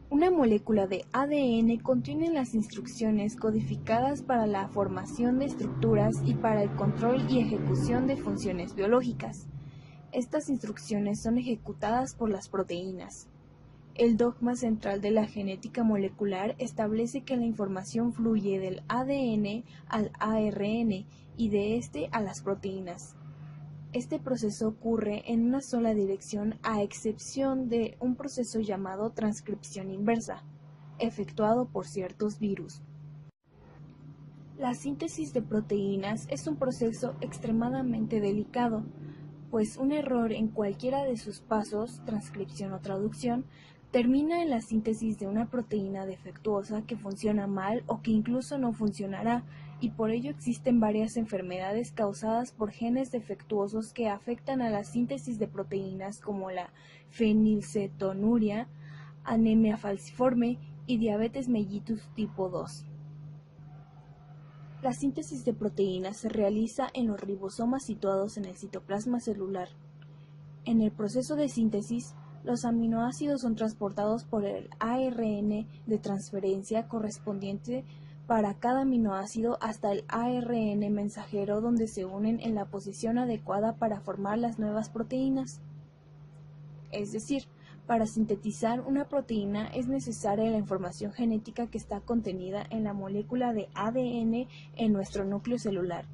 Una molécula de ADN contiene las instrucciones codificadas para la formación de estructuras y para el control y ejecución de funciones biológicas. Estas instrucciones son ejecutadas por las proteínas. El dogma central de la genética molecular establece que la información fluye del ADN al ARN y de este a las proteínas. Este proceso ocurre en una sola dirección a excepción de un proceso llamado transcripción inversa, efectuado por ciertos virus. La síntesis de proteínas es un proceso extremadamente delicado, pues un error en cualquiera de sus pasos, transcripción o traducción, termina en la síntesis de una proteína defectuosa que funciona mal o que incluso no funcionará, y por ello existen varias enfermedades causadas por genes defectuosos que afectan a la síntesis de proteínas como la fenilcetonuria, anemia falciforme y diabetes mellitus tipo 2. La síntesis de proteínas se realiza en los ribosomas situados en el citoplasma celular. En el proceso de síntesis, los aminoácidos son transportados por el ARN de transferencia correspondiente para cada aminoácido hasta el ARN mensajero, donde se unen en la posición adecuada para formar las nuevas proteínas. Es decir, para sintetizar una proteína es necesaria la información genética que está contenida en la molécula de ADN en nuestro núcleo celular.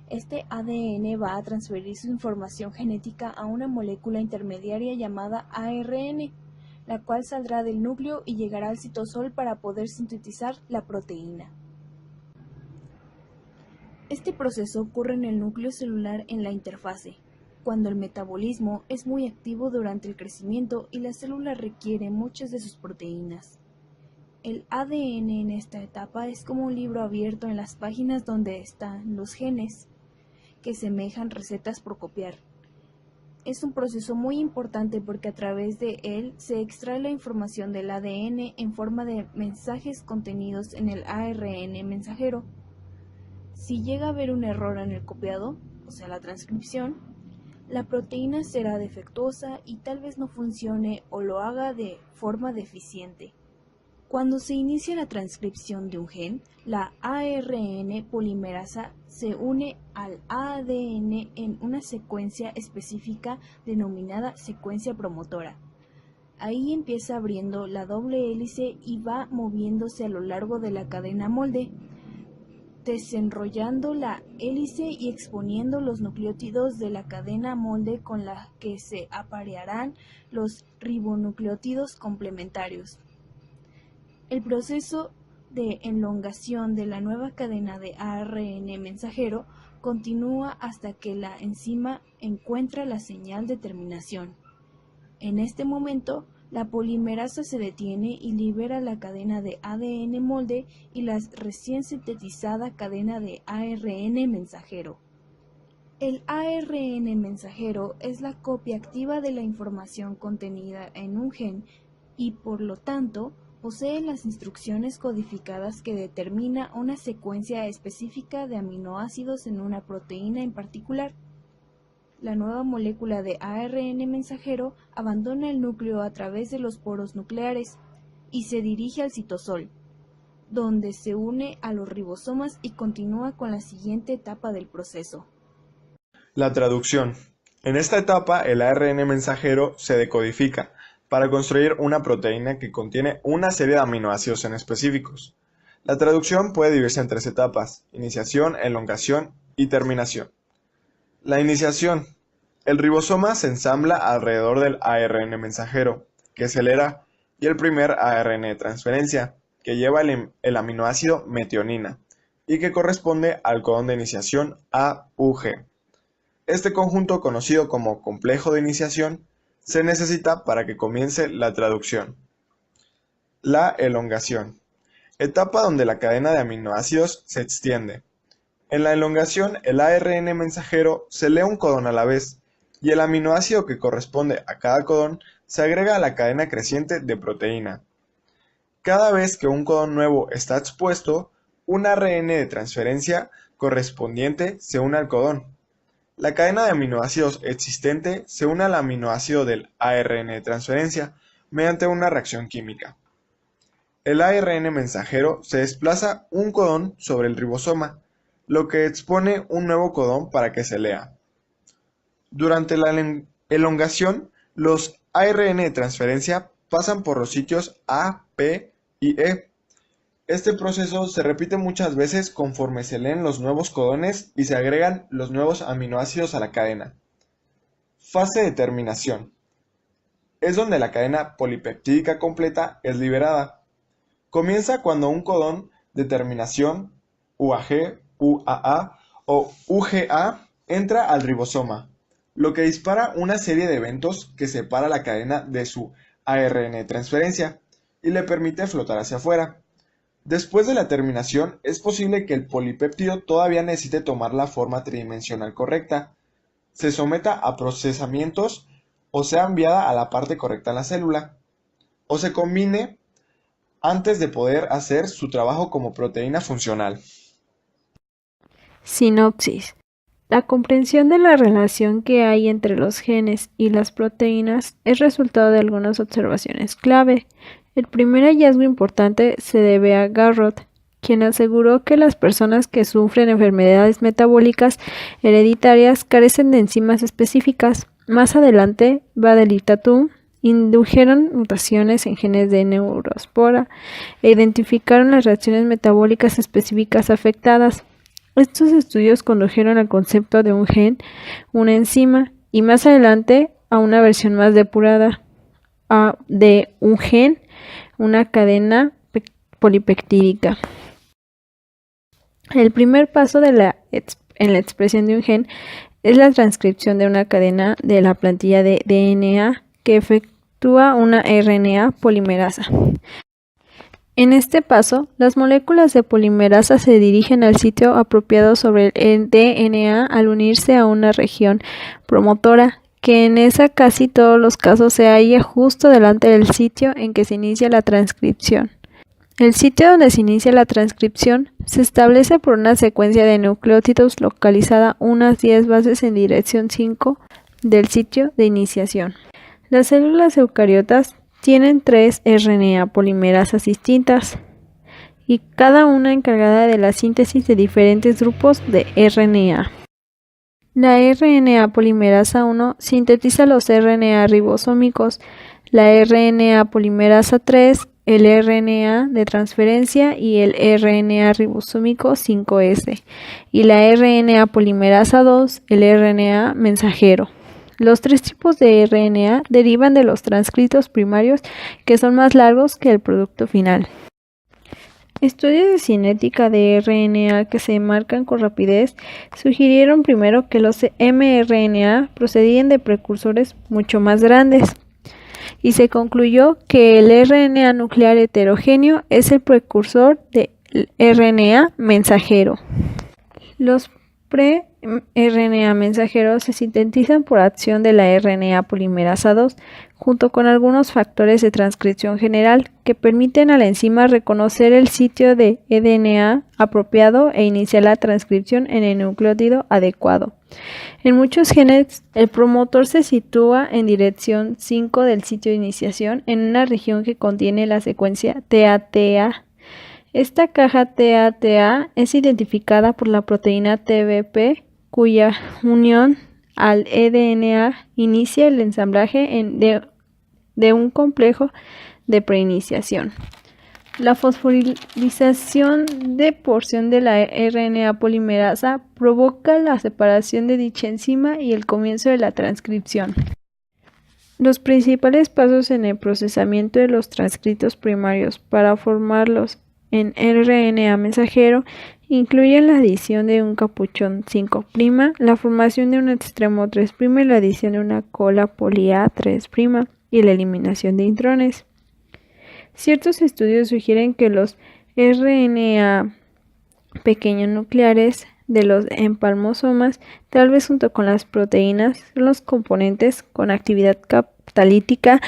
Este ADN va a transferir su información genética a una molécula intermediaria llamada ARN, la cual saldrá del núcleo y llegará al citosol para poder sintetizar la proteína. Este proceso ocurre en el núcleo celular en la interfase, cuando el metabolismo es muy activo durante el crecimiento y la célula requiere muchas de sus proteínas. El ADN en esta etapa es como un libro abierto en las páginas donde están los genes, que semejan recetas por copiar. Es un proceso muy importante porque a través de él se extrae la información del ADN en forma de mensajes contenidos en el ARN mensajero. Si llega a haber un error en el copiado, o sea la transcripción, la proteína será defectuosa y tal vez no funcione o lo haga de forma deficiente. Cuando se inicia la transcripción de un gen, la ARN polimerasa se une al ADN en una secuencia específica denominada secuencia promotora. Ahí empieza abriendo la doble hélice y va moviéndose a lo largo de la cadena molde, desenrollando la hélice y exponiendo los nucleótidos de la cadena molde con la que se aparearán los ribonucleótidos complementarios. El proceso de elongación de la nueva cadena de ARN mensajero continúa hasta que la enzima encuentra la señal de terminación. En este momento, la polimerasa se detiene y libera la cadena de ADN molde y la recién sintetizada cadena de ARN mensajero. El ARN mensajero es la copia activa de la información contenida en un gen y, por lo tanto, posee las instrucciones codificadas que determina una secuencia específica de aminoácidos en una proteína en particular. La nueva molécula de ARN mensajero abandona el núcleo a través de los poros nucleares y se dirige al citosol, donde se une a los ribosomas y continúa con la siguiente etapa del proceso. La traducción. En esta etapa, el ARN mensajero se decodifica para construir una proteína que contiene una serie de aminoácidos en específicos. La traducción puede dividirse en 3 etapas: iniciación, elongación y terminación. La iniciación. El ribosoma se ensambla alrededor del ARN mensajero, que es el HERA, y el primer ARN de transferencia, que lleva el aminoácido metionina, y que corresponde al codón de iniciación AUG. Este conjunto, conocido como complejo de iniciación, se necesita para que comience la traducción. La elongación. Etapa donde la cadena de aminoácidos se extiende. En la elongación, el ARN mensajero se lee un codón a la vez, y el aminoácido que corresponde a cada codón se agrega a la cadena creciente de proteína. Cada vez que un codón nuevo está expuesto, un ARN de transferencia correspondiente se une al codón. La cadena de aminoácidos existente se une al aminoácido del ARN de transferencia mediante una reacción química. el ARN mensajero se desplaza un codón sobre el ribosoma, lo que expone un nuevo codón para que se lea. Durante la elongación, los ARN de transferencia pasan por los sitios A, P y E. Este proceso se repite muchas veces conforme se leen los nuevos codones y se agregan los nuevos aminoácidos a la cadena. Fase de terminación. Es donde la cadena polipeptídica completa es liberada. Comienza cuando un codón de terminación UAG, UAA o UGA entra al ribosoma, lo que dispara una serie de eventos que separa la cadena de su ARN de transferencia y le permite flotar hacia afuera. Después de la terminación, es posible que el polipéptido todavía necesite tomar la forma tridimensional correcta, se someta a procesamientos o sea enviada a la parte correcta en la célula, o se combine antes de poder hacer su trabajo como proteína funcional. Sinopsis. La comprensión de la relación que hay entre los genes y las proteínas es resultado de algunas observaciones clave. El primer hallazgo importante se debe a Garrod, quien aseguró que las personas que sufren enfermedades metabólicas hereditarias carecen de enzimas específicas. Más adelante, Badel y Tatum indujeron mutaciones en genes de neurospora e identificaron las reacciones metabólicas específicas afectadas. Estos estudios condujeron al concepto de un gen, una enzima, y más adelante a una versión más depurada de un gen, una cadena polipeptídica. El primer paso en la expresión de un gen es la transcripción de una cadena de la plantilla de DNA que efectúa una RNA polimerasa. En este paso, las moléculas de polimerasa se dirigen al sitio apropiado sobre el DNA al unirse a una región promotora, que en casi todos los casos se halla justo delante del sitio en que se inicia la transcripción. El sitio donde se inicia la transcripción se establece por una secuencia de nucleótidos localizada unas 10 bases en dirección 5 del sitio de iniciación. Las células eucariotas tienen 3 RNA polimerasas distintas y cada una encargada de la síntesis de diferentes grupos de RNA. La RNA polimerasa 1 sintetiza los RNA ribosómicos, la RNA polimerasa 3 el RNA de transferencia y el RNA ribosómico 5S, y la RNA polimerasa 2 el RNA mensajero. Los 3 tipos de RNA derivan de los transcritos primarios, que son más largos que el producto final. Estudios de cinética de RNA que se marcan con rapidez sugirieron primero que los mRNA procedían de precursores mucho más grandes, y se concluyó que el RNA nuclear heterogéneo es el precursor del RNA mensajero. Los pre-RNA mensajeros se sintetizan por acción de la RNA polimerasa 2, junto con algunos factores de transcripción general que permiten a la enzima reconocer el sitio de eDNA apropiado e iniciar la transcripción en el nucleótido adecuado. En muchos genes, el promotor se sitúa en dirección 5 del sitio de iniciación en una región que contiene la secuencia TATA. Esta caja TATA es identificada por la proteína TBP, cuya unión al eDNA inicia el ensamblaje de un complejo de preiniciación. La fosforilación de porción de la RNA polimerasa provoca la separación de dicha enzima y el comienzo de la transcripción. Los principales pasos en el procesamiento de los transcritos primarios para formarlos en RNA mensajero incluyen la adición de un capuchón 5', la formación de un extremo 3' y la adición de una cola poli A 3' y la eliminación de intrones. Ciertos estudios sugieren que los RNA pequeños nucleares de los empalmosomas, tal vez junto con las proteínas, son los componentes con actividad catalítica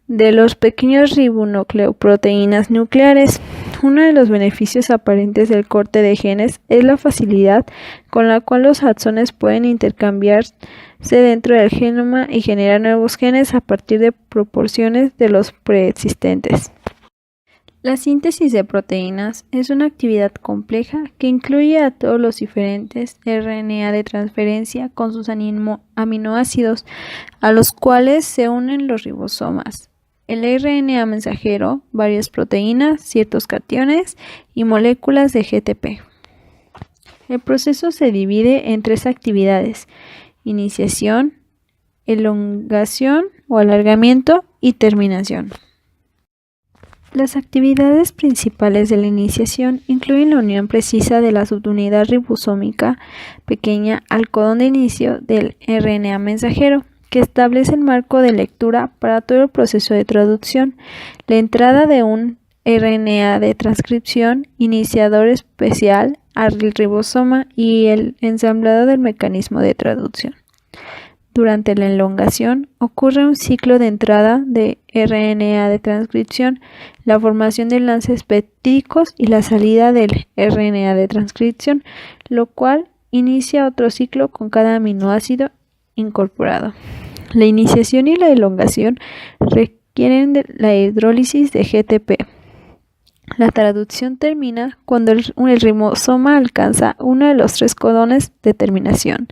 de los pequeños ribonucleoproteínas nucleares. Uno de los beneficios aparentes del corte de genes es la facilidad con la cual los axones pueden intercambiarse dentro del genoma y generar nuevos genes a partir de proporciones de los preexistentes. La síntesis de proteínas es una actividad compleja que incluye a todos los diferentes RNA de transferencia con sus aminoácidos, a los cuales se unen los ribosomas, el RNA mensajero, varias proteínas, ciertos cationes y moléculas de GTP. El proceso se divide en 3 actividades: iniciación, elongación o alargamiento y terminación. Las actividades principales de la iniciación incluyen la unión precisa de la subunidad ribosómica pequeña al codón de inicio del RNA mensajero, que establece el marco de lectura para todo el proceso de traducción, la entrada de un RNA de transcripción, iniciador especial al ribosoma y el ensamblado del mecanismo de traducción. Durante la elongación ocurre un ciclo de entrada de RNA de transcripción, la formación de enlaces peptídicos y la salida del RNA de transcripción, lo cual inicia otro ciclo con cada aminoácido incorporado. La iniciación y la elongación requieren de la hidrólisis de GTP. La traducción termina cuando el ribosoma alcanza uno de los 3 codones de terminación.